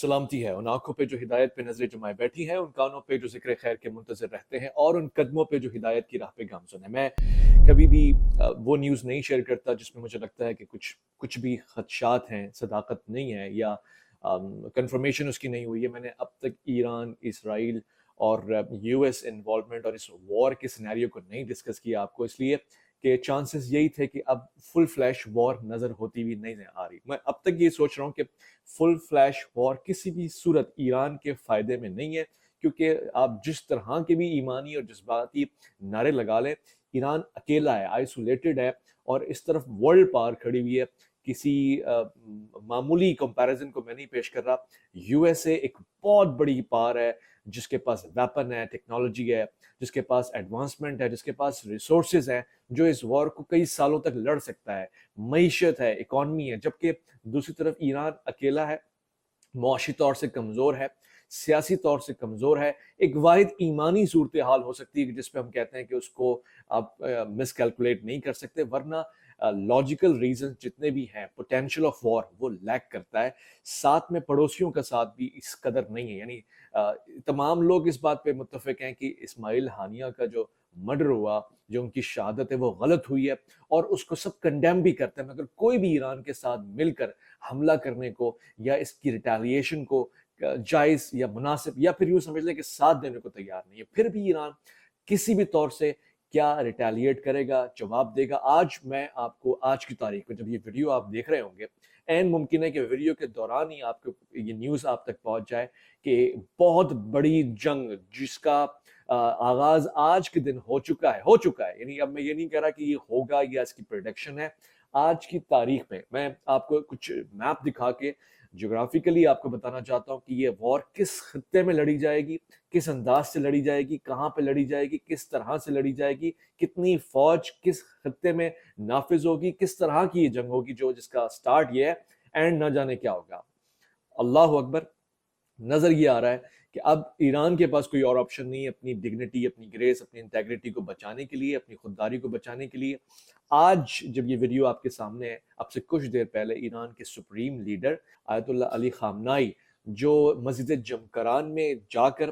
سلامتی ہے ان آنکھوں پہ جو ہدایت پہ نظریں جمائے بیٹھی ہیں، ان کانوں پہ جو ذکر خیر کے منتظر رہتے ہیں، اور ان قدموں پہ جو ہدایت کی راہ پہ گامزن ہے۔ میں کبھی بھی وہ نیوز نہیں شیئر کرتا جس میں مجھے لگتا ہے کہ کچھ بھی خدشات ہیں، صداقت نہیں ہے، یا کنفرمیشن اس کی نہیں ہوئی ہے۔ میں نے اب تک ایران، اسرائیل اور یو ایس انوالومنٹ اور اس وار کے سینیریو کو نہیں ڈسکس کیا آپ کو، اس لیے کہ چانسز یہی تھے کہ اب فل فلیش وار نظر ہوتی ہوئی نہیں آ رہی۔ میں اب تک یہ سوچ رہا ہوں کہ فل فلیش وار کسی بھی صورت ایران کے فائدے میں نہیں ہے، کیونکہ آپ جس طرح کے بھی ایمانی اور جذباتی نعرے لگا لیں، ایران اکیلا ہے، آئسولیٹڈ ہے، اور اس طرف ورلڈ پاور کھڑی ہوئی ہے۔ کسی معمولی کمپیریزن کو میں نہیں پیش کر رہا، یو ایس اے ایک بہت بڑی پاور ہے، جس کے پاس ویپن ہے، ٹیکنالوجی ہے، جس کے پاس ایڈوانسمنٹ ہے، جس کے پاس ریسورسز ہیں، جو اس وار کو کئی سالوں تک لڑ سکتا ہے، معیشت ہے، اکانومی ہے، جبکہ دوسری طرف ایران اکیلا ہے، معاشی طور سے کمزور ہے، سیاسی طور سے کمزور ہے۔ ایک واحد ایمانی صورتحال ہو سکتی ہے جس پہ ہم کہتے ہیں کہ اس کو آپ مس کیلکولیٹ نہیں کر سکتے، ورنہ لاجیکل ریزن جتنے بھی ہیں، پوٹینشیل آف وار وہ لیک کرتا ہے۔ ساتھ میں پڑوسیوں کا ساتھ بھی اس قدر نہیں ہے، یعنی تمام لوگ اس بات پہ متفق ہیں کہ اسماعیل ہانیہ کا جو مرڈر ہوا، جو ان کی شہادت ہے، وہ غلط ہوئی ہے، اور اس کو سب کنڈیم بھی کرتے ہیں، مگر کوئی بھی ایران کے ساتھ مل کر حملہ کرنے کو یا اس کی ریٹیلیشن کو جائز یا مناسب، یا پھر یوں سمجھ لیں کہ ساتھ دینے کو تیار نہیں ہے۔ پھر بھی ایران کسی بھی طور سے کیا ریٹیلیٹ کرے گا، جواب دے گا۔ آج میں آپ کو، آج کی تاریخ میں جب یہ ویڈیو آپ دیکھ رہے ہوں گے، این ممکن ہے کہ ویڈیو کے دوران ہی آپ کو یہ نیوز آپ تک پہنچ جائے کہ بہت بڑی جنگ جس کا آغاز آج کے دن ہو چکا ہے، یعنی اب میں یہ نہیں کہہ رہا کہ یہ ہوگا یا اس کی پریڈکشن ہے۔ آج کی تاریخ میں آپ کو کچھ میپ دکھا کے جغرافیکلی آپ کو بتانا چاہتا ہوں کہ یہ وار کس خطے میں لڑی جائے گی، کس انداز سے لڑی جائے گی، کہاں پہ لڑی جائے گی، کس طرح سے لڑی جائے گی، کتنی فوج کس خطے میں نافذ ہوگی، کس طرح کی یہ جنگ ہوگی، جس کا سٹارٹ یہ ہے، اینڈ نہ جانے کیا ہوگا۔ اللہ اکبر۔ نظر یہ آ رہا ہے کہ اب ایران کے پاس کوئی اور آپشن نہیں ہے اپنی ڈگنیٹی، اپنی گریس، اپنی انٹیگریٹی کو بچانے کے لیے، اپنی خودداری کو بچانے کے لیے۔ آج جب یہ ویڈیو آپ کے سامنے ہے، اب سے کچھ دیر پہلے ایران کے سپریم لیڈر آیت اللہ علی خامنائی، جو مسجد جمکران میں جا کر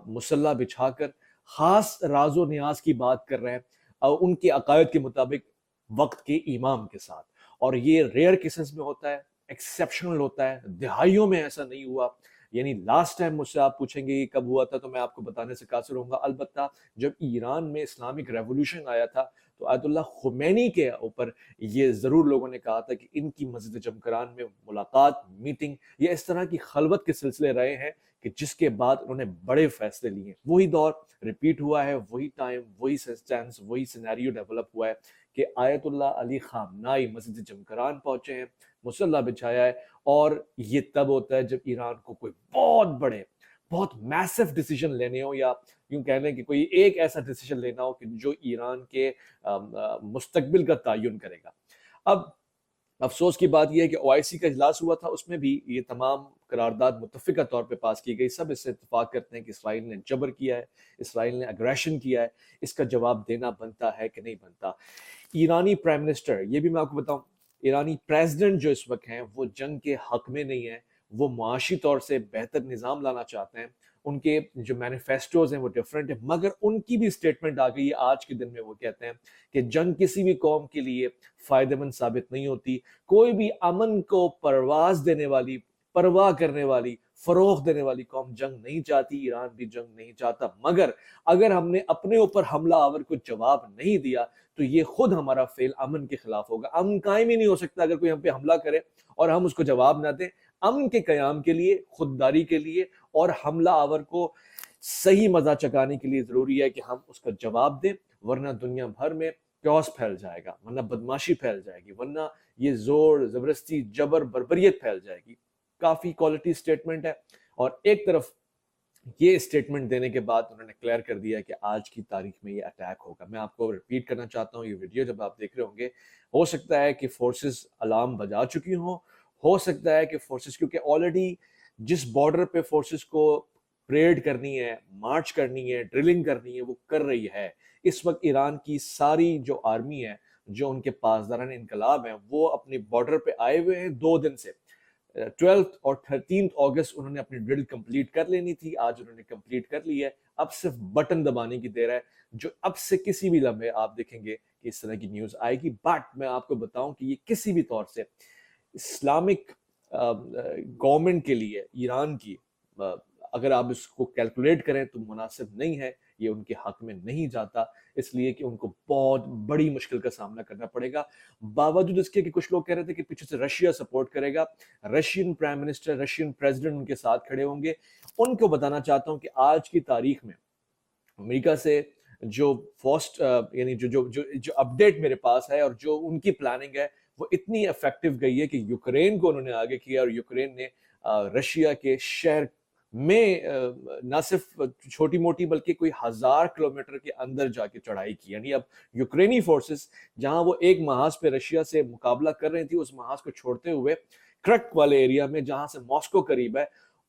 مصلی بچھا کر خاص راز و نیاز کی بات کر رہے ہیں، ان کے عقائد کے مطابق وقت کے امام کے ساتھ، اور یہ ریئر کیسز میں ہوتا ہے، ایکسیپشنل ہوتا ہے، دہائیوں میں ایسا نہیں ہوا۔ یعنی لاسٹ ٹائم مجھ سے آپ پوچھیں گے یہ کب ہوا تھا، تو میں آپ کو بتانے سے قاصر ہوں گا۔ البتہ جب ایران میں اسلامک ریولوشن آیا تھا تو آیت اللہ خمینی کے اوپر یہ ضرور لوگوں نے کہا تھا کہ ان کی مسجد جمکران میں ملاقات، میٹنگ، یا اس طرح کی خلوت کے سلسلے رہے ہیں کہ جس کے بعد انہوں نے بڑے فیصلے لیے ہیں۔ وہی دور ریپیٹ ہوا ہے، وہی ٹائم، وہی سسٹینس، وہی سینیریو ڈیولپ ہوا ہے کہ آیت اللہ علی خامنائی مسجد جمکران پہنچے ہیں، مصلی بچھایا ہے، اور یہ تب ہوتا ہے جب ایران کو کوئی بہت بڑے، بہت میسو ڈیسیجن لینے ہو، یا یوں کہہ لیں کہ کوئی ایک ایسا ڈیسیجن لینا ہو کہ جو ایران کے مستقبل کا تعین کرے گا۔ اب افسوس کی بات یہ ہے کہ او آئی سی کا اجلاس ہوا تھا، اس میں بھی یہ تمام قرارداد متفقہ طور پہ پاس کی گئی۔ سب اس سے اتفاق کرتے ہیں کہ اسرائیل نے جبر کیا ہے، اسرائیل نے اگریشن کیا ہے، اس کا جواب دینا بنتا ہے کہ نہیں بنتا۔ ایرانی پرائم منسٹر، یہ بھی میں آپ کو بتاؤں، ایرانی پریزیڈنٹ جو اس وقت ہیں وہ جنگ کے حق میں نہیں ہیں، وہ معاشی طور سے بہتر نظام لانا چاہتے ہیں، ان کے جو مینیفیسٹوز ہیں وہ ڈیفرنٹ ہیں، مگر ان کی بھی اسٹیٹمنٹ آ گئی ہے آج کے دن میں۔ وہ کہتے ہیں کہ جنگ کسی بھی قوم کے لیے فائدہ مند ثابت نہیں ہوتی، کوئی بھی امن کو پرواز دینے والی، پرواہ کرنے والی، فروغ دینے والی قوم جنگ نہیں چاہتی، ایران بھی جنگ نہیں چاہتا، مگر اگر ہم نے اپنے اوپر حملہ آور کو جواب نہیں دیا تو یہ خود ہمارا فعل امن کے خلاف ہوگا۔ امن قائم ہی نہیں ہو سکتا اگر کوئی ہم پہ حملہ کرے اور ہم اس کو جواب نہ دیں۔ امن کے قیام کے لیے، خودداری کے لیے اور حملہ آور کو صحیح مزہ چکانے کے لیے ضروری ہے کہ ہم اس کا جواب دیں، ورنہ دنیا بھر میں کیوس پھیل جائے گا، ورنہ بدماشی پھیل جائے گی، ورنہ یہ زور، زبردستی، جبر، بربریت پھیل جائے گی۔ کافی کوالٹی سٹیٹمنٹ ہے، اور ایک طرف یہ اسٹیٹمنٹ دینے کے بعد انہوں نے کلیئر کر دیا کہ آج کی تاریخ میں یہ اٹیک ہوگا۔ میں آپ کو ریپیٹ کرنا چاہتا ہوں، یہ ویڈیو جب آپ دیکھ رہے ہوں گے، ہو سکتا ہے کہ فورسز الارم بجا چکی ہوں، ہو سکتا ہے کہ فورسز، کیونکہ آلریڈی جس بارڈر پہ فورسز کو پریڈ کرنی ہے، مارچ کرنی ہے، ڈرلنگ کرنی ہے، وہ کر رہی ہے۔ اس وقت ایران کی ساری جو آرمی ہے، جو ان کے پاسداران انقلاب ہیں، وہ اپنی بارڈر پہ آئے ہوئے ہیں 2 دن سے۔ 12 اور 13 اگست انہوں نے اپنی ڈرل کمپلیٹ کر لینی تھی، آج انہوں نے کمپلیٹ کر لی ہے، اب صرف بٹن دبانے کی دیر ہے، جو اب سے کسی بھی لمحے آپ دیکھیں گے کہ اس طرح کی نیوز آئے گی. بٹ میں آپ کو بتاؤں کہ یہ کسی بھی طور سے اسلامک گورنمنٹ کے لیے ایران کی اگر آپ اس کو کیلکولیٹ کریں تو مناسب نہیں ہے، یہ ان کے حق میں نہیں جاتا، اس لیے کہ ان کو بہت بڑی مشکل کا سامنا کرنا پڑے گا. باوجود اس کے کہ کچھ لوگ کہہ رہے تھے کہ پیچھے سے رشیا سپورٹ کرے گا، Russian prime minister, Russian president ان کے ساتھ کھڑے ہوں گے. ان کو بتانا چاہتا ہوں کہ آج کی تاریخ میں امریکہ سے جو فاسٹ یعنی جو اپڈیٹ میرے پاس ہے اور جو ان کی پلاننگ ہے وہ اتنی افیکٹو گئی ہے کہ یوکرین کو انہوں نے آگے کیا، اور یوکرین نے رشیا کے شہر میں نہ صرف چھوٹی موٹی بلکہ کوئی 1000 کلومیٹر کے اندر جا کے چڑھائی کی. یعنی اب یوکرینی فورسز جہاں وہ ایک محاذ پہ رشیا سے مقابلہ کر رہی تھی، اس محاذ کو چھوڑتے ہوئے کرک والے ایریا میں جہاں سے ماسکو قریب ہے،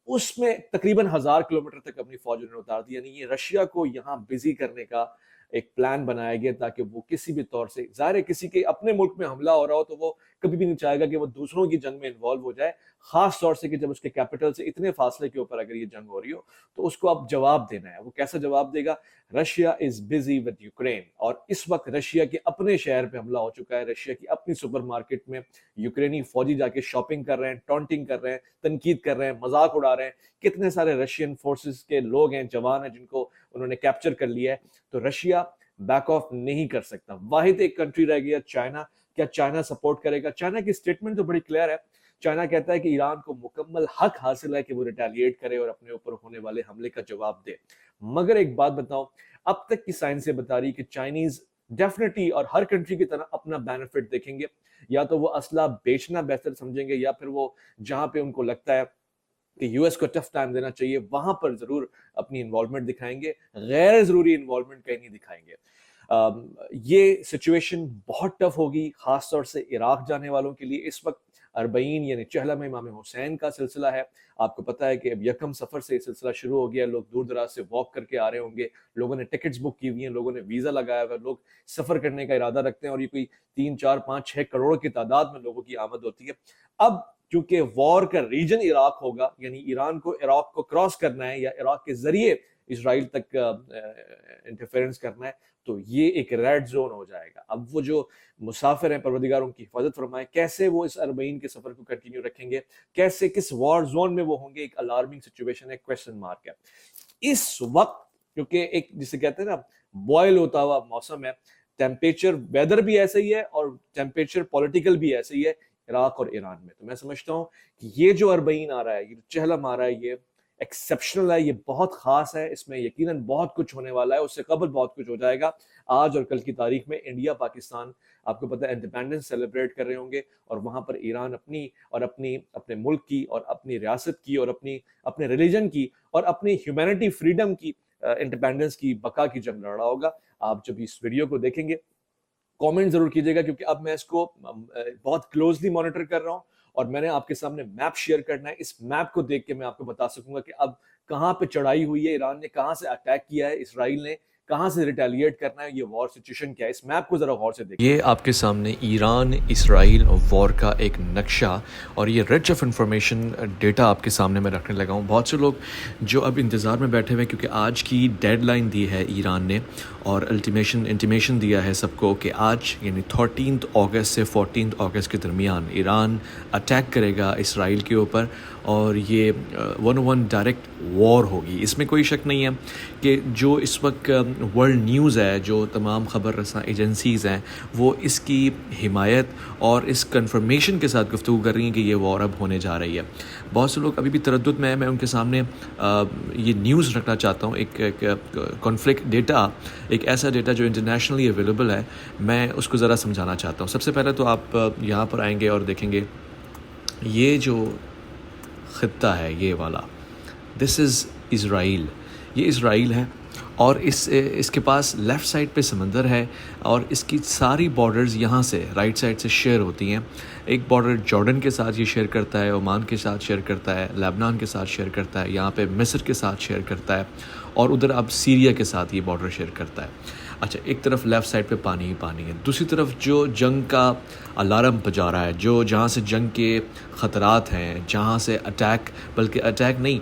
اس میں تقریباً 1000 کلومیٹر تک اپنی فوج نے اتار دی. یعنی یہ رشیا کو یہاں بزی کرنے کا ایک پلان بنایا گیا تاکہ وہ کسی بھی طور سے، ظاہر ہے کسی کے اپنے ملک میں حملہ ہو رہا ہو تو وہ کبھی بھی نہیں چاہے گا کہ وہ دوسروں کی جنگ میں انوالو ہو جائے، خاص طور سے کہ جب اس کے کیپٹل سے اتنے فاصلے کے اوپر اگر یہ جنگ ہو رہی ہو تو اس کو اب جواب دینا ہے. وہ کیسا جواب دے گا؟ Russia is busy with Ukraine, اور اس وقت رشیا کے اپنے شہر پہ حملہ ہو چکا ہے، رشیا کی اپنی سپر مارکیٹ میں یوکرینی فوجی جا کے شاپنگ کر رہے ہیں، ٹونٹنگ کر رہے ہیں، تنقید کر رہے ہیں، مذاق اڑا رہے ہیں. کتنے سارے رشین فورسز کے لوگ ہیں، جوان ہیں، جن کو انہوں نے کیپچر کر لیا ہے. تو رشیا بیک آف نہیں کر سکتا. واحد ایک کنٹری رہ گیا چائنا. کیا چائنا سپورٹ کرے گا؟ چائنا کی سٹیٹمنٹ تو بڑی کلیئر ہے. چائنا کہتا ہے کہ ایران کو مکمل حق حاصل ہے کہ وہ ریٹیلیٹ کرے اور اپنے اوپر ہونے والے حملے کا جواب دے. مگر ایک بات بتاؤں، اب تک کی سائنس یہ بتا رہی کہ چائنیز ڈیفینیٹلی اور ہر کنٹری کی طرح اپنا بینیفٹ دیکھیں گے. یا تو وہ اسلحہ بیچنا بہتر سمجھیں گے، یا پھر وہ جہاں پہ ان کو لگتا ہے کہ یو ایس کو ٹف ٹائم دینا چاہیے وہاں پر ضرور اپنی انوالومنٹ دکھائیں گے، غیر ضروری انوالومنٹ کہیں نہیں دکھائیں گے. یہ سچویشن بہت ٹف ہوگی، خاص طور سے عراق جانے والوں کے لیے. اس وقت 40 یعنی چہلم امام حسین کا سلسلہ ہے. آپ کو پتا ہے کہ اب 1 سفر سے یہ سلسلہ شروع ہو گیا. لوگ دور دراز سے واک کر کے آ رہے ہوں گے، لوگوں نے ٹکٹس بک کی ہوئی ہیں، لوگوں نے ویزا لگایا ہوا ہے، لوگ سفر کرنے کا ارادہ رکھتے ہیں، اور یہ کوئی 3 4 5 6 کروڑ کی تعداد میں لوگوں کی آمد ہوتی ہے. اب چونکہ وار کا ریجن عراق ہوگا، یعنی ایران کو عراق کو کراس کرنا ہے یا عراق کے ذریعے اسرائیل تک انٹرفیرنس کرنا ہے، تو یہ ایک ریڈ زون ہو جائے گا. اب وہ جو مسافر ہیں، پروردگار ان کی حفاظت فرمائے، کیسے وہ اس 40 کے سفر کو کنٹینیو رکھیں گے، کیسے کس وار زون میں وہ ہوں گے، ایک الارمنگ سچویشن ہے، کویسچن مارک ہے. اس وقت کیونکہ ایک جسے کہتے ہیں نا بوائل ہوتا ہوا موسم ہے، ٹیمپریچر ویدر بھی ایسا ہی ہے اور ٹیمپریچر پولیٹیکل بھی ایسا ہی ہے عراق اور ایران میں. تو میں سمجھتا ہوں کہ یہ جو 40 آ رہا ہے، یہ چہلم آ رہا ہے، یہ ایکسیپشنل ہے، یہ بہت خاص ہے. اس میں یقیناً بہت کچھ ہونے والا ہے، اس سے قبل بہت کچھ ہو جائے گا. آج اور کل کی تاریخ میں انڈیا پاکستان آپ کو پتہ ہے انڈیپینڈنس سیلیبریٹ کر رہے ہوں گے، اور وہاں پر ایران اپنے ملک کی اور اپنی ریاست کی اور اپنے ریلیجن کی اور اپنی ہیومینٹی فریڈم کی انڈیپینڈنس کی بقا کی جنگ لڑ رہا ہوگا. آپ جب اس ویڈیو کو دیکھیں گے کامنٹ ضرور کیجیے گا، کیونکہ اب میں اس کو بہت کلوزلی مانیٹر کر رہا ہوں اور میں نے آپ کے سامنے میپ شیئر کرنا ہے. اس میپ کو دیکھ کے میں آپ کو بتا سکوں گا کہ اب کہاں پہ چڑھائی ہوئی ہے، ایران نے کہاں سے اٹیک کیا ہے، اسرائیل نے کہاں سے ریٹیلیٹ کرنا ہے، یہ وار سچویشن کیا ہے. اس میپ کو ذرا غور سے دیکھیں. یہ آپ کے سامنے ایران اسرائیل وار کا ایک نقشہ اور یہ رچ آف انفارمیشن ڈیٹا آپ کے سامنے میں رکھنے لگا ہوں. بہت سے لوگ جو اب انتظار میں بیٹھے ہوئے ہیں، کیونکہ آج کی ڈیڈ لائن دی ہے ایران نے اور انٹیمیشن دیا ہے سب کو کہ آج یعنی 13 اگست سے 14 اگست کے درمیان ایران اٹیک کرے گا اسرائیل کے اوپر، اور یہ 101 ڈائریکٹ وار ہوگی. اس میں کوئی شک نہیں ہے کہ جو اس وقت ورلڈ نیوز ہے، جو تمام خبر رساں ایجنسیز ہیں، وہ اس کی حمایت اور اس کنفرمیشن کے ساتھ گفتگو کر رہی ہیں کہ یہ وار اب ہونے جا رہی ہے. بہت سے لوگ ابھی بھی تردد میں ہیں. میں ان کے سامنے یہ نیوز رکھنا چاہتا ہوں، ایک کانفلکٹ ڈیٹا، ایک ایسا ڈیٹا جو انٹرنیشنلی اویلیبل ہے. میں اس کو ذرا سمجھانا چاہتا ہوں. سب سے پہلے تو آپ یہاں پر آئیں گے اور دیکھیں گے یہ جو خطہ ہے، یہ والا، دس از اسرائیل. یہ اسرائیل ہے اور اس کے پاس لیفٹ سائڈ پہ سمندر ہے اور اس کی ساری بارڈرز یہاں سے رائٹ سائڈ سے شیئر ہوتی ہیں. ایک بارڈر جارڈن کے ساتھ یہ شیئر کرتا ہے، عمان کے ساتھ شیئر کرتا ہے، لبنان کے ساتھ شیئر کرتا ہے، یہاں پہ مصر کے ساتھ شیئر کرتا ہے، اور ادھر اب سیریا کے ساتھ یہ بارڈر شیئر کرتا ہے. اچھا، ایک طرف لیفٹ سائڈ پہ پانی ہی پانی ہے، دوسری طرف جو جنگ کا الارم بجا رہا ہے، جہاں سے جنگ کے خطرات ہیں، جہاں سے اٹیک، بلکہ اٹیک نہیں،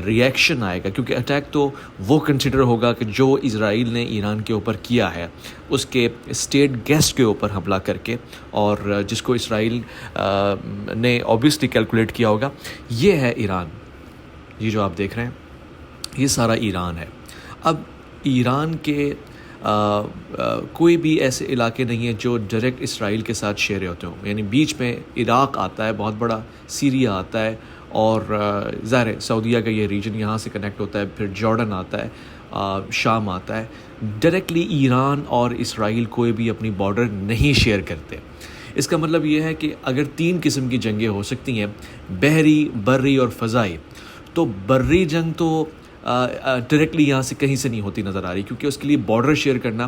ریئیکشن آئے گا، کیونکہ اٹیک تو وہ کنسیڈر ہوگا کہ جو اسرائیل نے ایران کے اوپر کیا ہے، اس کے اسٹیٹ گیسٹ کے اوپر حملہ کر کے، اور جس کو اسرائیل نے اوبیسلی کیلکولیٹ کیا ہوگا. یہ ہے ایران، یہ جو آپ دیکھ رہے ہیں یہ سارا ایران ہے. اب ایران کے کوئی بھی ایسے علاقے نہیں ہیں جو ڈائریکٹ اسرائیل کے ساتھ شیئر ہوتے ہوں، یعنی بیچ میں عراق آتا ہے بہت بڑا، سیریا آتا ہے، اور ظاہر ہے سعودیہ کا یہ ریجن یہاں سے کنیکٹ ہوتا ہے، پھر جارڈن آتا ہے، شام آتا ہے. ڈائریکٹلی ایران اور اسرائیل کوئی بھی اپنی بارڈر نہیں شیئر کرتے. اس کا مطلب یہ ہے کہ اگر 3 قسم کی جنگیں ہو سکتی ہیں، بحری، بری اور فضائی، تو بری جنگ تو ڈائریکٹلی یہاں سے کہیں سے نہیں ہوتی نظر آ رہی، کیونکہ اس کے لیے بارڈر شیئر کرنا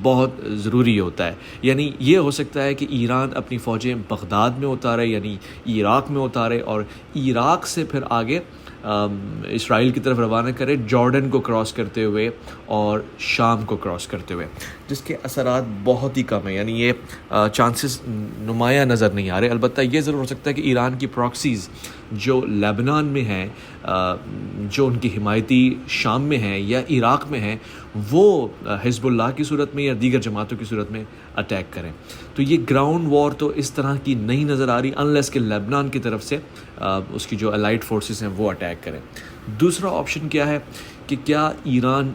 بہت ضروری ہوتا ہے. یعنی یہ ہو سکتا ہے کہ ایران اپنی فوجیں بغداد میں اتارے، یعنی عراق میں اتارے، اور عراق سے پھر آگے اسرائیل کی طرف روانہ کرے، جارڈن کو کراس کرتے ہوئے اور شام کو کراس کرتے ہوئے، جس کے اثرات بہت ہی کم ہیں. یعنی یہ چانسز نمایاں نظر نہیں آ رہے. البتہ یہ ضرور ہو سکتا ہے کہ ایران کی پراکسیز جو لیبنان میں ہیں، جو ان کی حمایتی شام میں ہیں یا عراق میں ہیں، وہ حزب اللہ کی صورت میں یا دیگر جماعتوں کی صورت میں اٹیک کریں. تو یہ گراؤنڈ وار تو اس طرح کی نہیں نظر آ رہی، انلیس کہ لیبنان کی طرف سے اس کی جو الائیڈ فورسز ہیں وہ اٹیک کریں. دوسرا آپشن کیا ہے کہ کیا ایران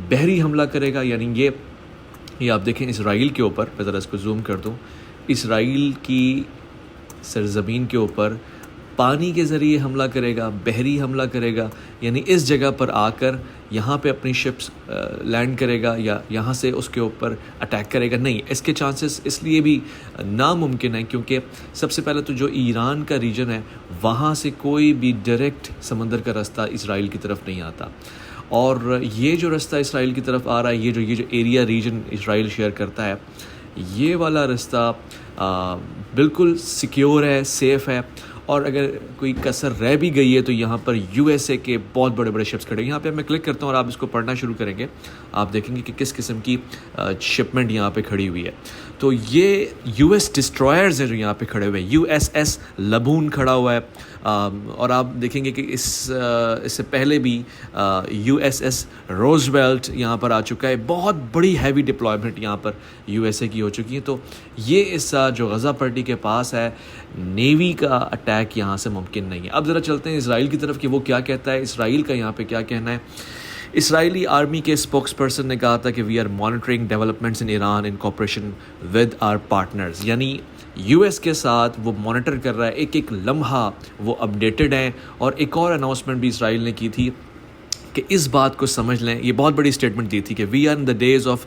بحری حملہ کرے گا، یعنی یہ آپ دیکھیں اسرائیل کے اوپر، میں ذرا اس کو زوم کر دوں، اسرائیل کی سرزمین کے اوپر پانی کے ذریعے حملہ کرے گا، بحری حملہ کرے گا، یعنی اس جگہ پر آ کر یہاں پہ اپنی شپس لینڈ کرے گا یا یہاں سے اس کے اوپر اٹیک کرے گا. نہیں، اس کے چانسز اس لیے بھی ناممکن ہیں کیونکہ سب سے پہلے تو جو ایران کا ریجن ہے وہاں سے کوئی بھی ڈائریکٹ سمندر کا رستہ اسرائیل کی طرف نہیں آتا، اور یہ جو رستہ اسرائیل کی طرف آ رہا ہے، یہ جو ایریا ریجن اسرائیل شیئر کرتا ہے، یہ والا رستہ بالکل سیکیور ہے، سیف ہے. اور اگر کوئی کسر رہ بھی گئی ہے تو یہاں پر یو ایس اے کے بہت بڑے بڑے شپس کھڑے ہیں. یہاں پہ میں کلک کرتا ہوں اور آپ اس کو پڑھنا شروع کریں گے، آپ دیکھیں گے کہ کس قسم کی شپمنٹ یہاں پہ کھڑی ہوئی ہے. تو یہ یو ایس ڈسٹرائرز ہیں جو یہاں پہ کھڑے ہوئے ہیں. یو ایس ایس لبون کھڑا ہوا ہے، اور آپ دیکھیں گے کہ اس سے پہلے بھی یو ایس ایس روزویلٹ یہاں پر آ چکا ہے. بہت بڑی ہیوی ڈپلائمنٹ یہاں پر یو ایس اے کی ہو چکی ہے. تو یہ حصہ جو غزہ پٹی کے پاس ہے، نیوی کا اٹیک یہاں سے ممکن نہیں ہے. اب ذرا چلتے ہیں اسرائیل کی طرف کہ وہ کیا کہتا ہے. اسرائیل کا یہاں پہ کیا کہنا ہے. اسرائیلی آرمی کے اسپوکس پرسن نے کہا تھا کہ we are monitoring developments in Iran in cooperation with our partners, یعنی یو ایس کے ساتھ وہ مانیٹر کر رہا ہے، ایک ایک لمحہ وہ اپڈیٹڈ ہیں. اور ایک اور اناؤنسمنٹ بھی اسرائیل نے کی تھی کہ اس بات کو سمجھ لیں، یہ بہت بڑی اسٹیٹمنٹ دی تھی کہ we are in the days of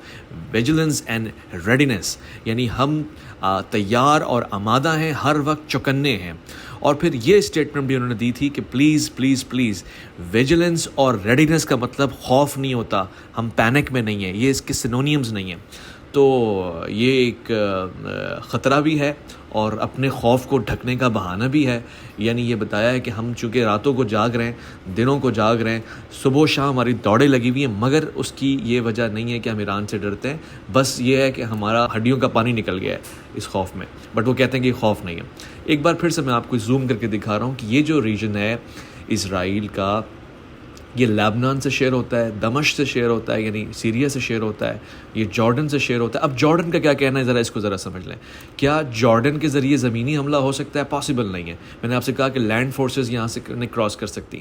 vigilance and readiness, یعنی ہم تیار اور آمادہ ہیں، ہر وقت چوکنے ہیں. اور پھر یہ اسٹیٹمنٹ بھی انہوں نے دی تھی کہ پلیز پلیز پلیز، ویجیلنس اور ریڈینس کا مطلب خوف نہیں ہوتا، ہم پینک میں نہیں ہیں، یہ اس کے سینونیمز نہیں ہیں. تو یہ ایک خطرہ بھی ہے اور اپنے خوف کو ڈھکنے کا بہانہ بھی ہے. یعنی یہ بتایا ہے کہ ہم چونکہ راتوں کو جاگ رہے ہیں، دنوں کو جاگ رہے ہیں، صبح و شام ہماری دوڑیں لگی ہوئی ہیں، مگر اس کی یہ وجہ نہیں ہے کہ ہم ایران سے ڈرتے ہیں، بس یہ ہے کہ ہمارا ہڈیوں کا پانی نکل گیا ہے اس خوف میں. بٹ وہ کہتے ہیں کہ یہ خوف نہیں ہے. ایک بار پھر سے میں آپ کو زوم کر کے دکھا رہا ہوں کہ یہ جو ریجن ہے اسرائیل کا، یہ لیبنان سے شیئر ہوتا ہے، دمشق سے شیئر ہوتا ہے، یعنی سیریا سے شیئر ہوتا ہے، یہ جارڈن سے شیئر ہوتا ہے. اب جارڈن کا کیا کہنا ہے، اس کو ذرا سمجھ لیں. کیا جارڈن کے ذریعے زمینی حملہ ہو سکتا ہے؟ پاسبل نہیں ہے. میں نے آپ سے کہا کہ لینڈ فورسز یہاں سے نہیں کراس کر سکتی.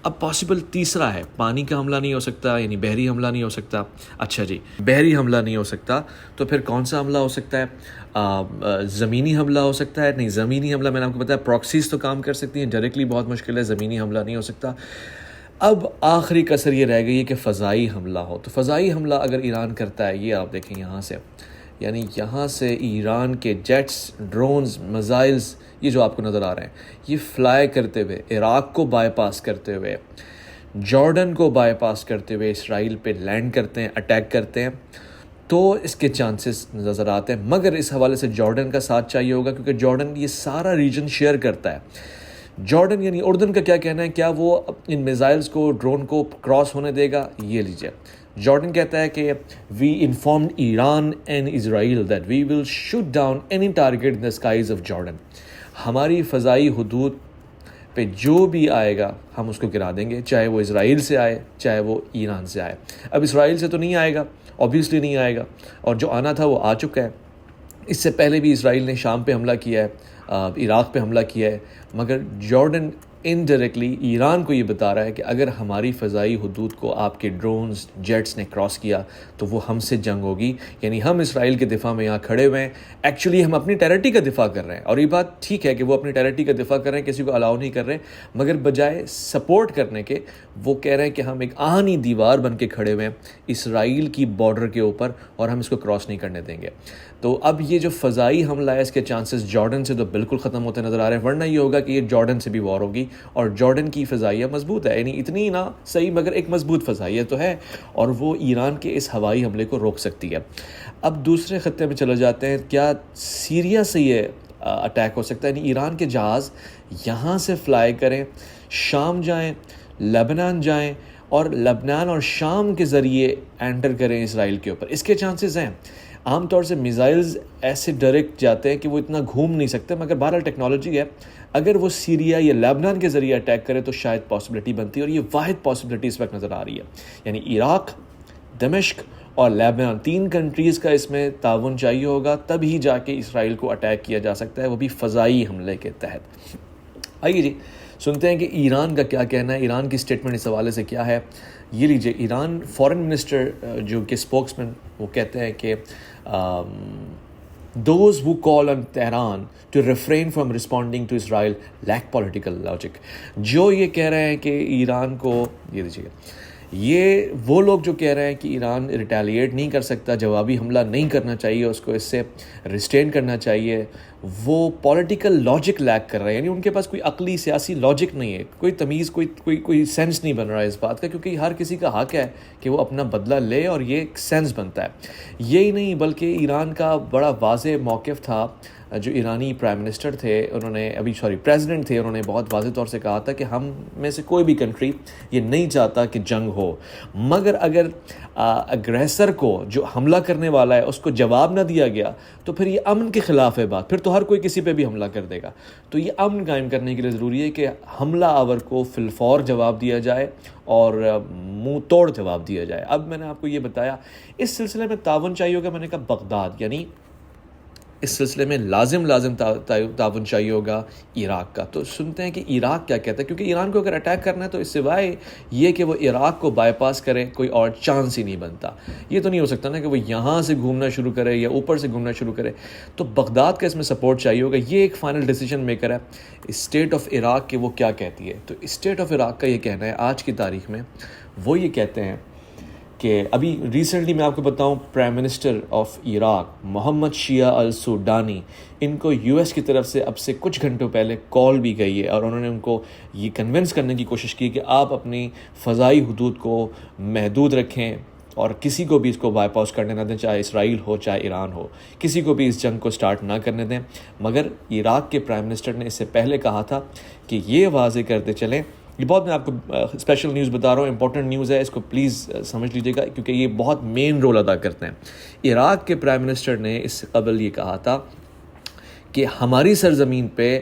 اب پاسبل تیسرا ہے، پانی کا حملہ نہیں ہو سکتا، یعنی بحری حملہ نہیں ہو سکتا. اچھا جی، بحری حملہ نہیں ہو سکتا تو پھر کون سا حملہ ہو سکتا ہے؟ زمینی حملہ ہو سکتا ہے. نہیں، زمینی حملہ میں نے آپ کو بتایا پراکسیز تو کام کر سکتی ہیں، ڈائریکٹلی بہت مشکل ہے، زمینی حملہ نہیں ہو سکتا. اب آخری کسر یہ رہ گئی ہے کہ فضائی حملہ ہو. تو فضائی حملہ اگر ایران کرتا ہے، یہ آپ دیکھیں یہاں سے، یعنی یہاں سے ایران کے جیٹس، ڈرونز، میزائلز، یہ جو آپ کو نظر آ رہے ہیں، یہ فلائی کرتے ہوئے عراق کو بائی پاس کرتے ہوئے، جارڈن کو بائی پاس کرتے ہوئے اسرائیل پہ لینڈ کرتے ہیں، اٹیک کرتے ہیں. تو اس کے چانسز نظر آتے ہیں. مگر اس حوالے سے جارڈن کا ساتھ چاہیے ہوگا، کیونکہ جارڈن یہ سارا ریجن شیئر کرتا ہے. جارڈن یعنی اردن کا کیا کہنا ہے، کیا وہ ان میزائلز کو، ڈرون کو کراس ہونے دے گا؟ یہ لیجیے، جارڈن کہتا ہے کہ we informed Iran and Israel that we will shoot down any target in the skies of Jordan. ہماری فضائی حدود پہ جو بھی آئے گا ہم اس کو گرا دیں گے، چاہے وہ اسرائیل سے آئے چاہے وہ ایران سے آئے. اب اسرائیل سے تو نہیں آئے گا، اوبیسلی نہیں آئے گا، اور جو آنا تھا وہ آ چکا ہے. اس سے پہلے بھی اسرائیل نے شام پہ حملہ کیا ہے، عراق پہ حملہ کیا ہے، مگر جارڈن انڈائریکٹلی ایران کو یہ بتا رہا ہے کہ اگر ہماری فضائی حدود کو آپ کے ڈرونز جیٹس نے کراس کیا تو وہ ہم سے جنگ ہوگی. یعنی ہم اسرائیل کے دفاع میں یہاں کھڑے ہوئے ہیں، ایکچولی ہم اپنی ٹیریٹری کا دفاع کر رہے ہیں. اور یہ بات ٹھیک ہے کہ وہ اپنی ٹیریٹری کا دفاع کر رہے ہیں، کسی کو الاؤ نہیں کر رہے، مگر بجائے سپورٹ کرنے کے وہ کہہ رہے ہیں کہ ہم ایک آہنی دیوار بن کے کھڑے ہوئے ہیں اسرائیل کی بارڈر کے اوپر اور ہم اس کو کراس نہیں کرنے دیں گے. تو اب یہ جو فضائی حملہ ہے اس کے چانسز جارڈن سے تو بالکل ختم ہوتے نظر آ رہے ہیں، ورنہ یہ ہوگا کہ یہ جارڈن سے بھی وار ہوگی. اور جارڈن کی فضائیہ مضبوط ہے، یعنی اتنی نہ صحیح مگر ایک مضبوط فضائیہ تو ہے، اور وہ ایران کے اس ہوائی حملے کو روک سکتی ہے. اب دوسرے خطے میں چلے جاتے ہیں. کیا سیریا سے یہ اٹیک ہو سکتا ہے؟ یعنی ایران کے جہاز یہاں سے فلائی کریں، شام جائیں، لبنان جائیں اور لبنان اور شام کے ذریعے انٹر کریں اسرائیل کے اوپر. اس کے چانسز ہیں. عام طور سے میزائلز ایسے ڈائریکٹ جاتے ہیں کہ وہ اتنا گھوم نہیں سکتے، مگر بہرحال ٹیکنالوجی ہے. اگر وہ سیریا یا لیبنان کے ذریعے اٹیک کرے تو شاید پاسبلٹی بنتی ہے، اور یہ واحد پاسبلٹی اس وقت نظر آ رہی ہے. یعنی عراق، دمشق اور لیبنان، 3 کنٹریز کا اس میں تعاون چاہیے ہوگا، تب ہی جا کے اسرائیل کو اٹیک کیا جا سکتا ہے، وہ بھی فضائی حملے کے تحت. آئیے جی سنتے ہیں کہ ایران کا کیا کہنا ہے، ایران کی اسٹیٹمنٹ اس حوالے سے کیا ہے. یہ لیجیے، ایران فارن منسٹر جو کہ اسپوکس مین وہ کہتے ہیں کہ those who call on Tehran to refrain from responding to Israel lack political logic. جو یہ کہہ رہے ہیں کہ ایران کو یہ دیجیے گا، یہ وہ لوگ جو کہہ رہے ہیں کہ ایران ریٹیلیٹ نہیں کر سکتا، جوابی حملہ نہیں کرنا چاہیے، اس کو اس سے ریسٹین کرنا چاہیے، وہ پولیٹیکل لاجک لیک کر رہے ہیں. یعنی ان کے پاس کوئی عقلی سیاسی لاجک نہیں ہے، کوئی تمیز، کوئی سینس نہیں بن رہا ہے اس بات کا، کیونکہ ہر کسی کا حق ہے کہ وہ اپنا بدلہ لے، اور یہ ایک سینس بنتا ہے. یہی نہیں بلکہ ایران کا بڑا واضح موقف تھا. جو ایرانی پرائم منسٹر تھے پریزیڈنٹ تھے، انہوں نے بہت واضح طور سے کہا تھا کہ ہم میں سے کوئی بھی کنٹری یہ نہیں چاہتا کہ جنگ ہو، مگر اگر اگریسر کو، جو حملہ کرنے والا ہے، اس کو جواب نہ دیا گیا تو پھر یہ امن کے خلاف ہے بات، پھر تو ہر کوئی کسی پہ بھی حملہ کر دے گا. تو یہ امن قائم کرنے کے لیے ضروری ہے کہ حملہ آور کو فی الفور جواب دیا جائے اور منہ توڑ جواب دیا جائے. اب میں نے آپ کو یہ بتایا، اس سلسلے میں تعاون چاہیے ہوگا. میں نے کہا بغداد، یعنی اس سلسلے میں لازم تعاون چاہیے ہوگا عراق کا. تو سنتے ہیں کہ عراق کیا کہتا ہے، کیونکہ ایران کو اگر اٹیک کرنا ہے تو اس سوائے یہ کہ وہ عراق کو بائی پاس کرے کوئی اور چانس ہی نہیں بنتا. یہ تو نہیں ہو سکتا نا کہ وہ یہاں سے گھومنا شروع کرے یا اوپر سے گھومنا شروع کرے. تو بغداد کا اس میں سپورٹ چاہیے ہوگا. یہ ایک فائنل ڈیسیجن میکر ہے اسٹیٹ آف عراق کہ وہ کیا کہتی ہے. تو اسٹیٹ آف عراق کا یہ کہنا ہے آج کی تاریخ میں، وہ یہ کہتے ہیں کہ ابھی ریسنٹلی میں آپ کو بتاؤں، پرائم منسٹر آف عراق محمد شیعہ السودانی، ان کو یو ایس کی طرف سے اب سے کچھ گھنٹوں پہلے کال بھی گئی ہے، اور انہوں نے ان کو یہ کنونس کرنے کی کوشش کی کہ آپ اپنی فضائی حدود کو محدود رکھیں اور کسی کو بھی اس کو بائی پاس کرنے نہ دیں، چاہے اسرائیل ہو چاہے ایران ہو، کسی کو بھی اس جنگ کو سٹارٹ نہ کرنے دیں. مگر عراق کے پرائم منسٹر نے اس سے پہلے کہا تھا کہ یہ واضح کرتے چلیں. یہ بہت میں آپ کو اسپیشل نیوز بتا رہا ہوں، امپورٹنٹ نیوز ہے، اس کو پلیز سمجھ لیجیے گا کیونکہ یہ بہت مین رول ادا کرتے ہیں. عراق کے پرائم منسٹر نے اس قبل یہ کہا تھا کہ ہماری سرزمین پہ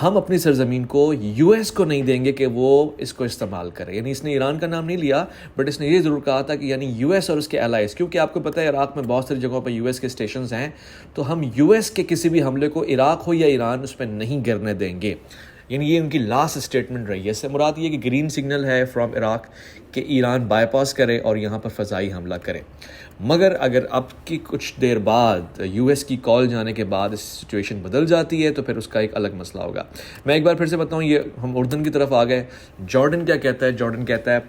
ہم اپنی سرزمین کو یو ایس کو نہیں دیں گے کہ وہ اس کو استعمال کرے. یعنی اس نے ایران کا نام نہیں لیا، بٹ اس نے یہ ضرور کہا تھا کہ یعنی یو ایس اور اس کے الائز، کیونکہ آپ کو پتہ ہے عراق میں بہت ساری جگہوں پہ یو ایس کے اسٹیشنز ہیں، تو ہم یو ایس کے کسی بھی حملے کو عراق ہو یا ایران اس پہ نہیں گرنے دیں گے. یعنی یہ ان کی لاسٹ اسٹیٹمنٹ رہی ہے. اس سے مراد یہ کہ گرین سگنل ہے فرام عراق کہ ایران بائی پاس کرے اور یہاں پر فضائی حملہ کرے. مگر اگر اب کی کچھ دیر بعد یو ایس کی کال جانے کے بعد اس سچویشن بدل جاتی ہے تو پھر اس کا ایک الگ مسئلہ ہوگا. میں ایک بار پھر سے بتاؤں، یہ ہم اردن کی طرف آ گئے. جارڈن کیا کہتا ہے؟ جارڈن کہتا ہے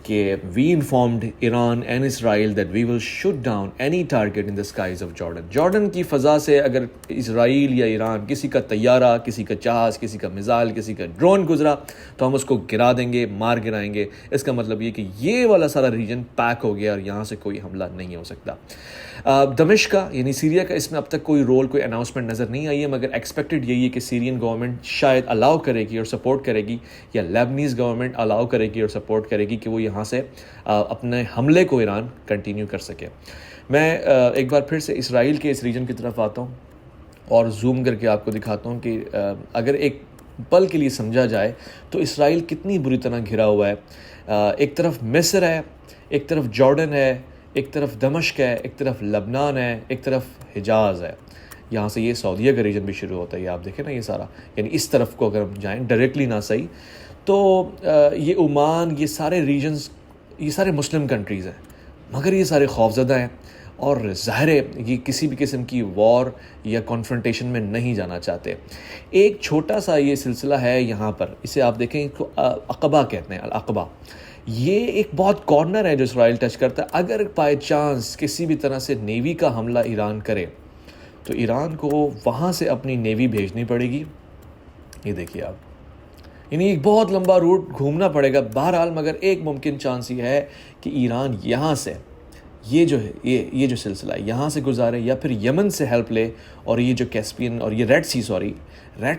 کہ we informed Iran and Israel that we will shoot down any target in the skies of Jordan. Jordan کی فضا سے اگر اسرائیل یا ایران کسی کا طیارہ، کسی کا جہاز، کسی کا میزائل، کسی کا ڈرون گزرا تو ہم اس کو گرا دیں گے، مار گرائیں گے. اس کا مطلب یہ کہ یہ والا سارا ریجن پیک ہو گیا اور یہاں سے کوئی حملہ نہیں ہو سکتا. دمشق کا یعنی سیریا کا اس میں اب تک کوئی رول، کوئی اناؤنسمنٹ نظر نہیں آئی ہے، مگر ایکسپیکٹڈ یہی ہے کہ سیرین گورنمنٹ شاید الاؤ کرے گی اور سپورٹ کرے گی، یا لیبنیز گورنمنٹ الاؤ کرے گی اور سپورٹ کرے گی کہ وہ یہ یہاں سے اپنے حملے کو ایران کنٹینیو کر سکے. میں ایک بار پھر سے اسرائیل کے اس ریجن کی طرف آتا ہوں اور زوم کر کے آپ کو دکھاتا ہوں کہ اگر ایک پل کے لیے سمجھا جائے تو اسرائیل کتنی بری طرح گھرا ہوا ہے. ایک طرف مصر ہے، ایک طرف جارڈن ہے، ایک طرف دمشق ہے، ایک طرف لبنان ہے، ایک طرف حجاز ہے. یہاں سے یہ سعودیہ کا ریجن بھی شروع ہوتا ہے، یہ آپ دیکھیں نا یہ سارا، یعنی اس طرف کو اگر ہم جائیں ڈائریکٹلی نہ صحیح تو یہ عمان، یہ سارے ریجنز، یہ سارے مسلم کنٹریز ہیں، مگر یہ سارے خوفزدہ ہیں اور ظاہر ہے یہ کسی بھی قسم کی وار یا کانفرنٹیشن میں نہیں جانا چاہتے. ایک چھوٹا سا یہ سلسلہ ہے یہاں پر، اسے آپ دیکھیں اس کو عقبہ کہتے ہیں، العقبہ. یہ ایک بہت کارنر ہے جو اسرائیل ٹچ کرتا ہے. اگر بائی چانس کسی بھی طرح سے نیوی کا حملہ ایران کرے تو ایران کو وہاں سے اپنی نیوی بھیجنی پڑے گی. یہ دیکھیے آپ، یعنی ایک بہت لمبا روٹ گھومنا پڑے گا. بہرحال مگر ایک ممکن چانس یہ ہے کہ ایران یہاں سے یہ جو ہے یہ جو سلسلہ ہے یہاں سے گزارے یا پھر یمن سے ہیلپ لے اور یہ جو کیسپین اور یہ ریڈ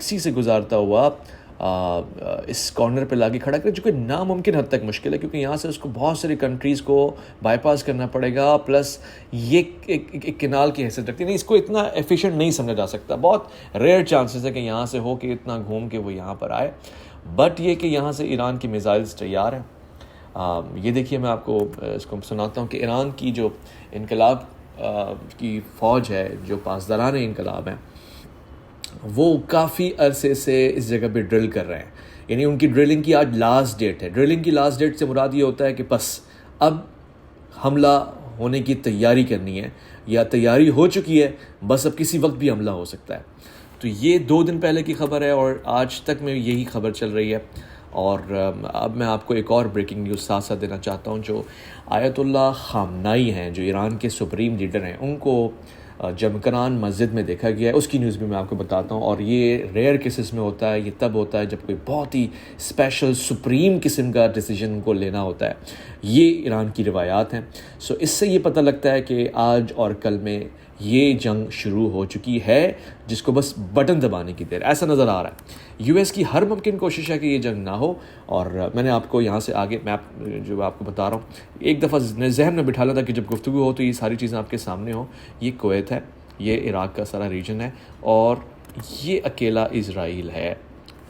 سی سے گزارتا ہوا اس کارنر پہ لاگے کھڑا کرے، جو کہ ناممکن حد تک مشکل ہے کیونکہ یہاں سے اس کو بہت ساری کنٹریز کو بائی پاس کرنا پڑے گا. پلس یہ ایک کنال کی حیثیت رکھتی ہے، نہیں اس کو اتنا ایفیشینٹ نہیں سمجھا جا سکتا. بہت ریئر چانسز ہے کہ یہاں سے ہو کہ اتنا گھوم کے وہ یہاں پر آئے. بٹ یہ کہ یہاں سے ایران کی میزائلز تیار ہیں. یہ دیکھیے میں آپ کو اس کو سناتا ہوں کہ ایران کی جو انقلاب کی فوج ہے، جو پاسداران انقلاب ہیں، وہ کافی عرصے سے اس جگہ پہ ڈرل کر رہے ہیں. یعنی ان کی ڈرلنگ کی آج لاسٹ ڈیٹ ہے. ڈرلنگ کی لاسٹ ڈیٹ سے مراد یہ ہوتا ہے کہ بس اب حملہ ہونے کی تیاری کرنی ہے یا تیاری ہو چکی ہے، بس اب کسی وقت بھی حملہ ہو سکتا ہے. تو یہ 2 دن پہلے کی خبر ہے اور آج تک میں یہی خبر چل رہی ہے. اور اب میں آپ کو ایک اور بریکنگ نیوز ساتھ ساتھ دینا چاہتا ہوں. جو آیت اللہ خامنائی ہیں، جو ایران کے سپریم لیڈر ہیں، ان کو جمکران مسجد میں دیکھا گیا ہے. اس کی نیوز بھی میں آپ کو بتاتا ہوں. اور یہ ریئر کیسز میں ہوتا ہے، یہ تب ہوتا ہے جب کوئی بہت ہی اسپیشل سپریم قسم کا ڈیسیجن کو لینا ہوتا ہے. یہ ایران کی روایات ہیں. سو اس سے یہ پتہ لگتا ہے کہ آج اور کل میں یہ جنگ شروع ہو چکی ہے، جس کو بس بٹن دبانے کی دیر. ایسا نظر آ رہا ہے. یو ایس کی ہر ممکن کوشش ہے کہ یہ جنگ نہ ہو. اور میں نے آپ کو یہاں سے آگے جو آپ کو بتا رہا ہوں، ایک دفعہ ذہن میں بٹھا لیتا کہ جب گفتگو ہو تو یہ ساری چیزیں آپ کے سامنے ہوں. یہ کویت ہے، یہ عراق کا سارا ریجن ہے، اور یہ اکیلا اسرائیل ہے.